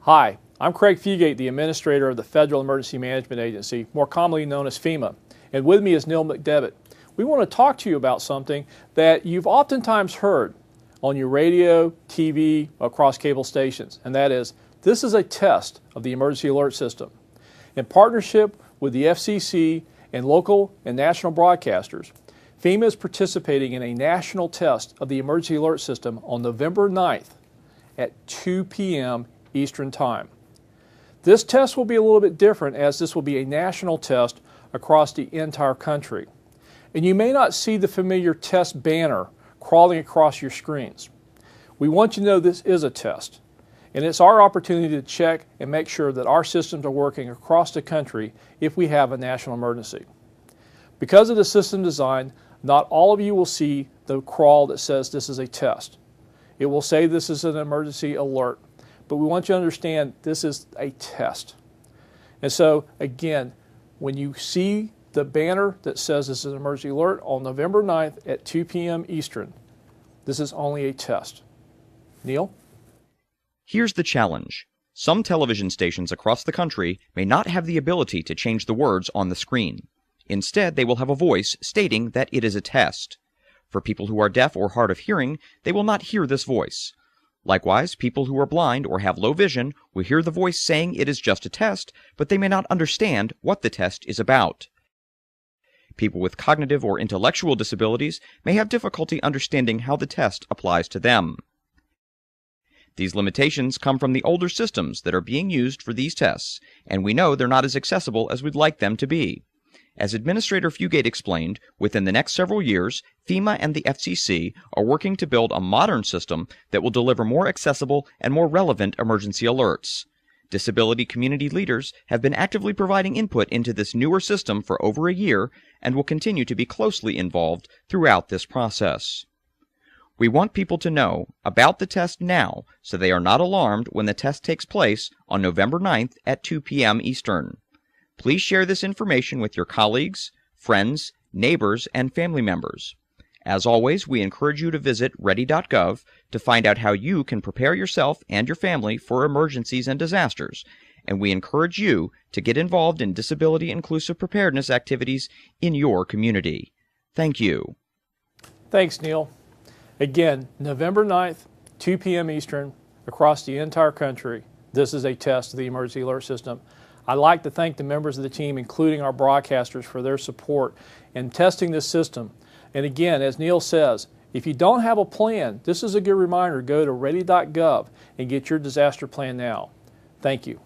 Hi, I'm Craig Fugate, the Administrator of the Federal Emergency Management Agency, more commonly known as FEMA, and with me is Neil McDevitt. We want to talk to you about something that you've oftentimes heard on your radio, TV, across cable stations, and that is, this is a test of the emergency alert system. In partnership with the FCC and local and national broadcasters, FEMA is participating in a national test of the emergency alert system on November 9th at 2 p.m. Eastern Time. This test will be a little bit different, as this will be a national test across the entire country. And you may not see the familiar test banner crawling across your screens. We want you to know this is a test, and it's our opportunity to check and make sure that our systems are working across the country if we have a national emergency. Because of the system design, not all of you will see the crawl that says this is a test. It will say this is an emergency alert. But we want you to understand this is a test. And so, again, when you see the banner that says this is an emergency alert on November 9th at 2 p.m. Eastern, this is only a test. Neil? Here's the challenge. Some television stations across the country may not have the ability to change the words on the screen. Instead, they will have a voice stating that it is a test. For people who are deaf or hard of hearing, they will not hear this voice. Likewise, people who are blind or have low vision will hear the voice saying it is just a test, but they may not understand what the test is about. People with cognitive or intellectual disabilities may have difficulty understanding how the test applies to them. These limitations come from the older systems that are being used for these tests, and we know they're not as accessible as we'd like them to be. As Administrator Fugate explained, within the next several years, FEMA and the FCC are working to build a modern system that will deliver more accessible and more relevant emergency alerts. Disability community leaders have been actively providing input into this newer system for over a year and will continue to be closely involved throughout this process. We want people to know about the test now so they are not alarmed when the test takes place on November 9th at 2 p.m. Eastern. Please share this information with your colleagues, friends, neighbors, and family members. As always, we encourage you to visit ready.gov to find out how you can prepare yourself and your family for emergencies and disasters, and we encourage you to get involved in disability-inclusive preparedness activities in your community. Thank you. Thanks, Neil. Again, November 9th, 2 p.m. Eastern, across the entire country, this is a test of the emergency alert system. I'd like to thank the members of the team, including our broadcasters, for their support in testing this system. And again, as Neil says, if you don't have a plan, this is a good reminder. Go to ready.gov and get your disaster plan now. Thank you.